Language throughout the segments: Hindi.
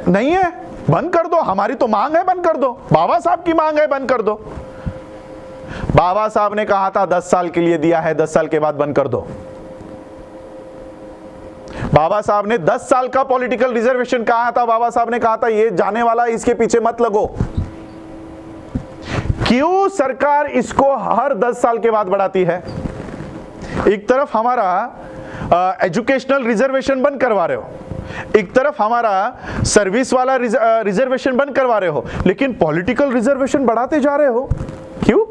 नहीं है, बंद कर दो, हमारी तो मांग है बंद कर दो, बाबा साहब की मांग है बंद कर दो। बाबा साहब ने कहा था 10 साल के लिए दिया है, 10 साल के बाद बंद कर दो। बाबा साहब ने 10 साल का पॉलिटिकल रिजर्वेशन कहा था। बाबा साहब ने कहा था ये जाने वाला, इसके पीछे मत लगो। क्यों सरकार इसको हर 10 साल के बाद बढ़ाती है? एक तरफ हमारा एजुकेशनल रिजर्वेशन बंद करवा रहे हो, एक तरफ हमारा सर्विस वाला रिजर्वेशन बंद करवा रहे हो, लेकिन पॉलिटिकल रिजर्वेशन बढ़ाते जा रहे हो। क्यों?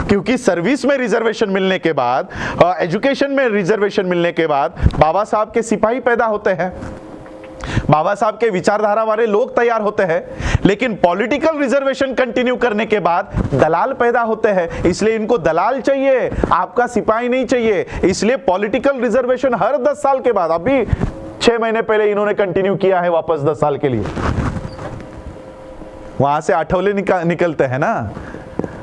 क्योंकि सर्विस में रिजर्वेशन मिलने के बाद, एजुकेशन में रिजर्वेशन मिलने के बाद बाबा साहब के सिपाही पैदा होते हैं, बाबा साहब के विचारधारा वाले लोग तैयार होते हैं, लेकिन पॉलिटिकल रिजर्वेशन कंटिन्यू करने के बाद दलाल पैदा होते हैं। इसलिए इनको दलाल चाहिए, आपका सिपाही नहीं चाहिए। इसलिए पॉलिटिकल रिजर्वेशन हर 10 साल के बाद, अभी 6 महीने पहले इन्होंने कंटिन्यू किया है वापस 10 साल के लिए। वहां से आठवले निकलते हैं ना,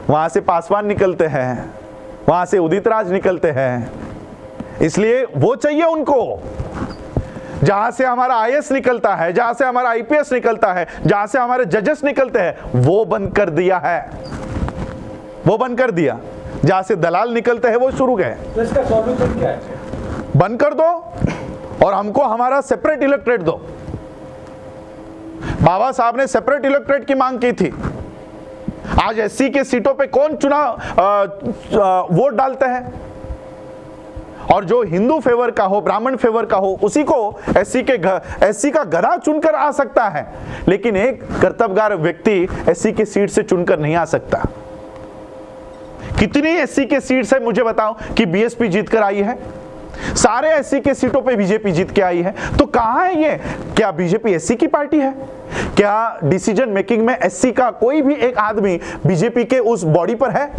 वहां से पासवान निकलते हैं, वहां से उदित राज निकलते हैं। इसलिए वो चाहिए उनको। जहां से हमारा आईएएस निकलता है, जहां से हमारा आईपीएस निकलता है, जहां से हमारे जजेस निकलते हैं, वो बंद कर दिया है, वो बंद कर दिया। जहां से दलाल निकलते हैं वो शुरू गए। तो इसका सॉल्यूशन क्या है? बंद कर दो और हमको हमारा सेपरेट इलेक्टोरेट दो। बाबा साहब ने सेपरेट इलेक्टोरेट की मांग की थी। आज एससी के सीटों पे कौन वोट डालते हैं? और जो हिंदू फेवर का हो, ब्राह्मण फेवर का हो, उसी को एससी का गधा चुनकर आ सकता है, लेकिन एक कर्तव्यगार व्यक्ति एससी की सीट से चुनकर नहीं आ सकता। कितनी एससी के सीट से मुझे बताओ कि बीएसपी जीतकर आई है? सारे एससी के सीटों पे बीजेपी जीत के आई है। तो कहां है ये? क्या बीजेपी एससी की पार्टी है? क्या डिसीजन मेकिंग में एससी का कोई भी एक आदमी बीजेपी के उस बॉडी पर है?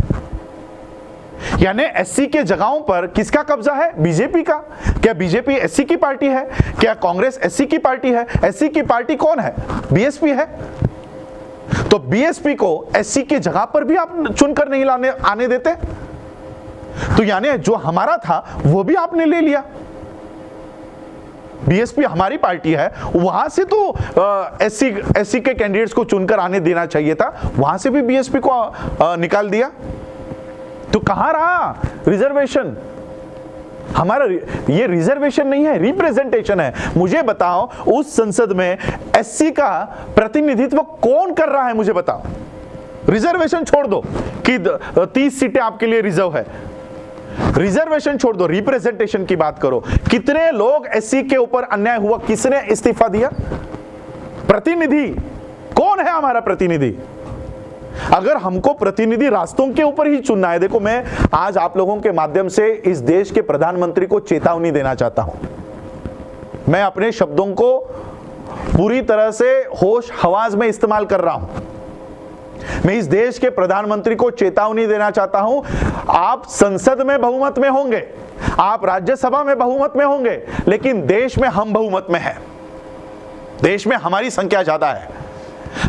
यानी एससी के जगहों पर किसका कब्जा है? बीजेपी का। क्या बीजेपी एससी की पार्टी है? क्या कांग्रेस एससी की पार्टी है? एससी की पार्टी कौन है? बीएसपी है। तो बीएसपी को एससी की जगह पर भी आप चुनकर नहीं आने देते, तो यानी जो हमारा था वो भी आपने ले लिया। बीएसपी हमारी पार्टी है, वहां से तो एससी के कैंडिडेट्स को चुनकर आने देना चाहिए था, वहां से भी बीएसपी को निकाल दिया। तो कहां रहा रिजर्वेशन? हमारा ये रिजर्वेशन नहीं है, रिप्रेजेंटेशन है। मुझे बताओ उस संसद में एससी का प्रतिनिधित्व कौन कर रहा है? मुझे बताओ। रिजर्वेशन छोड़ दो कि 30 सीटें आपके लिए रिजर्व है, रिजर्वेशन छोड़ दो, रिप्रेजेंटेशन की बात करो। कितने लोग एससी के ऊपर अन्याय हुआ, किसने इस्तीफा दिया? प्रतिनिधि कौन है हमारा प्रतिनिधि? अगर हमको प्रतिनिधि रास्तों के ऊपर ही चुनना है, देखो मैं आज आप लोगों के माध्यम से इस देश के प्रधानमंत्री को चेतावनी देना चाहता हूं। मैं अपने शब्दों को पूरी तरह से होश हवास में इस्तेमाल कर रहा हूं। मैं इस देश के प्रधानमंत्री को चेतावनी देना चाहता हूं, आप संसद में बहुमत में होंगे, आप राज्यसभा में बहुमत में होंगे, लेकिन देश में हम बहुमत में हैं। देश में हमारी संख्या ज्यादा है।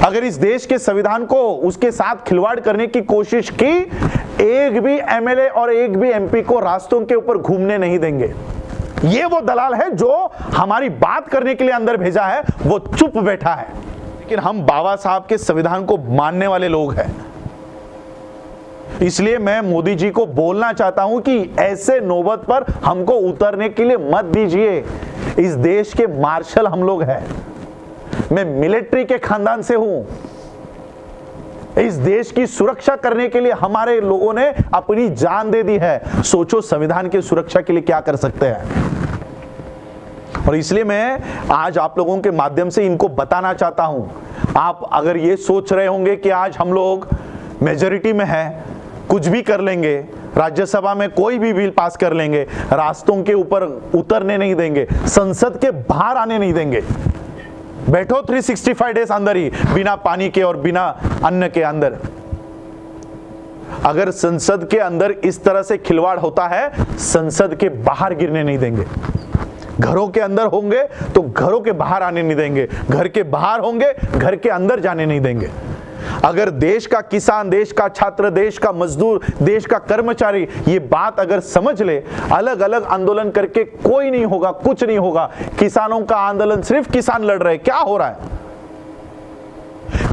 अगर इस देश के संविधान को उसके साथ खिलवाड़ करने की कोशिश की, एक भी एमएलए और एक भी एमपी को रास्तों के ऊपर घूमने नहीं देंगे। ये वो दलाल है जो हमारी बात करने के लिए अंदर भेजा है, वो चुप बैठा है। लेकिन हम बाबा साहब के संविधान को मानने वाले लोग हैं। इसलिए मैं मोदी जी को बोलना चाहता हूं कि ऐसे नौबत पर हमको उतरने के लिए मत दीजिए। इस देश के मार्शल हम लोग हैं। मैं मिलिट्री के खानदान से हूं। इस देश की सुरक्षा करने के लिए हमारे लोगों ने अपनी जान दे दी है। सोचो संविधान की सुरक्षा के लिए क्या कर सकते हैं। और इसलिए मैं आज आप लोगों के माध्यम से इनको बताना चाहता हूं। आप अगर ये सोच रहे होंगे कि आज हम लोग मेजॉरिटी में हैं, कुछ भी कर लेंगे, राज्यसभा में कोई भी बिल पास कर लेंगे, रास्तों के ऊपर उतरने नहीं देंगे, संसद के बाहर आने नहीं देंगे, बैठो 365 डेज अंदर ही, बिना पानी के और बिना अन्न के अंदर। अगर संसद के अंदर इस तरह से खिलवाड़ होता है, संसद के बाहर गिरने नहीं देंगे। घरों के अंदर होंगे तो घरों के बाहर आने नहीं देंगे, घर के बाहर होंगे घर के अंदर जाने नहीं देंगे। अगर देश का किसान, देश का छात्र, देश का मजदूर, देश का कर्मचारी ये बात अगर समझ ले, अलग अलग आंदोलन करके कोई नहीं होगा, कुछ नहीं होगा। किसानों का आंदोलन सिर्फ किसान लड़ रहे, क्या हो रहा है?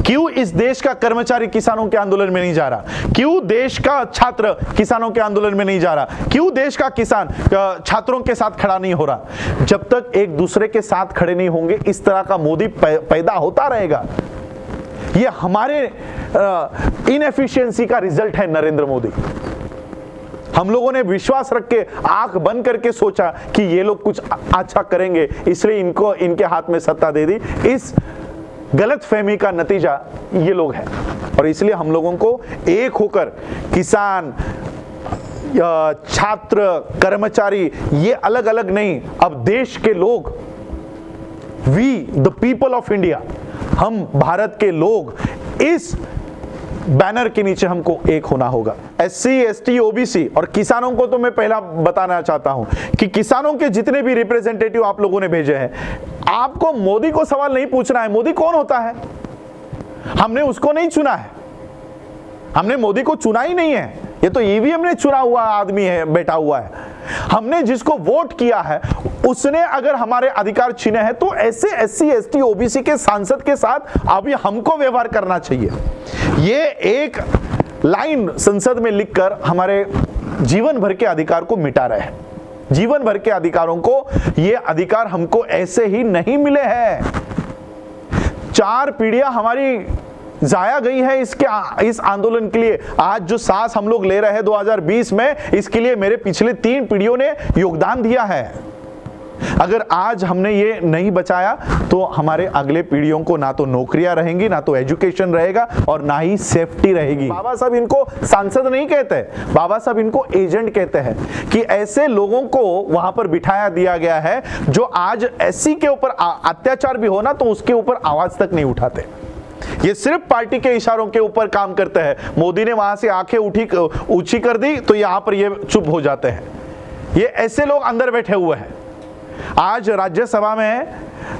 क्यों इस देश का कर्मचारी किसानों के आंदोलन में नहीं जा रहा? क्यों देश का छात्र किसानों के आंदोलन में नहीं जा रहा? क्यों देश का किसान छात्रों के साथ खड़ा नहीं हो रहा? जब तक एक दूसरे के साथ खड़े नहीं होंगे, इस तरह का मोदी पैदा होता रहेगा। ये हमारे इनएफिशिएंसी का रिजल्ट है नरेंद्र मोदी। हम लोगों ने विश्वास रख के आंख बंद करके सोचा कि ये लोग कुछ अच्छा करेंगे, इसलिए इनको इनके हाथ में सत्ता दे दी। इस गलत फहमी का नतीजा ये लोग हैं, और इसलिए हम लोगों को एक होकर किसान, छात्र, कर्मचारी, ये अलग अलग नहीं, अब देश के लोग, we the people of India, हम भारत के लोग, इस बैनर के नीचे हमको एक होना होगा। एससी, एसटी, ओबीसी और किसानों को तो मैं पहला बताना चाहता हूं कि किसानों के जितने भी रिप्रेजेंटेटिव आप लोगों ने भेजे हैं, आपको मोदी को सवाल नहीं पूछना है मोदी कौन होता है। हमने उसको नहीं चुना है, हमने मोदी को चुना ही नहीं है। ये तो ईवीएम ने चुना हुआ आदमी है, बैठा हुआ है। हमने जिसको वोट किया है उसने अगर हमारे अधिकार छीने हैं तो ऐसे एससी, एसटी, ओबीसी के सांसद के साथ अभी हमको व्यवहार करना चाहिए। ये एक लाइन संसद में लिखकर हमारे जीवन भर के अधिकार को मिटा रहे हैं। जीवन भर के अधिकारों को, ये अधिकार हमको ऐसे ही नहीं मिले हैं। 4 पीढ़ियां हमारी जाया गई है इस आंदोलन के लिए। आज जो सांस हम लोग ले रहे हैं 2020 में, इसके लिए मेरे पिछले 3 पीढ़ियों ने योगदान दिया है। अगर आज हमने ये नहीं बचाया तो हमारे अगले पीढ़ियों को ना तो नौकरियां रहेंगी, ना तो एजुकेशन रहेगा, और ना ही सेफ्टी रहेगी। बाबा साहब इनको सांसद नहीं कहते, बाबा साहब इनको एजेंट कहते हैं कि ऐसे लोगों को वहां पर बिठाया दिया गया है जो आज एससी के ऊपर अत्याचार भी हो ना तो उसके ऊपर आवाज तक नहीं उठाते। ये सिर्फ पार्टी के इशारों के ऊपर काम करते हैं। मोदी ने वहां से आंखें ऊंची कर दी तो यहां पर ये चुप हो जाते हैं। ये ऐसे लोग अंदर बैठे हुए हैं। आज राज्यसभा में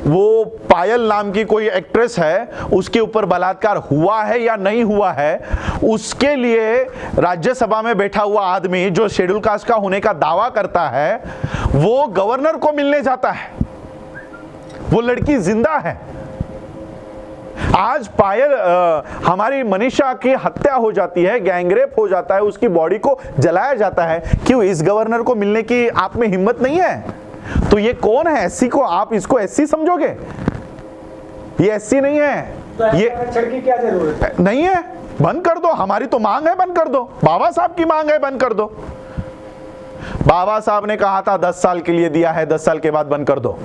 वो पायल नाम की कोई एक्ट्रेस है, उसके ऊपर बलात्कार हुआ है या नहीं हुआ है, उसके लिए राज्यसभा में बैठा हुआ आदमी जो शेड्यूल कास्ट का होने का दावा करता है, वो गवर्नर को मिलने जाता है। वो लड़की जिंदा है। आज पायल, हमारी मनीषा की हत्या हो जाती है, गैंगरेप हो जाता है, उसकी बॉडी को जलाया जाता है। क्यों? इस गवर्नर को मिलने की आप में हिम्मत नहीं है? तो ये कौन है? एससी को आप इसको एससी समझोगे? ये एससी नहीं है। तो ये की क्या जरूरत है? नहीं है, बंद कर दो। हमारी तो मांग है, बंद कर दो। बाबा साहब की मांग है, बंद कर दो। बाबा साहब ने कहा था 10 साल के लिए दिया है, 10 साल के बाद बंद कर दो।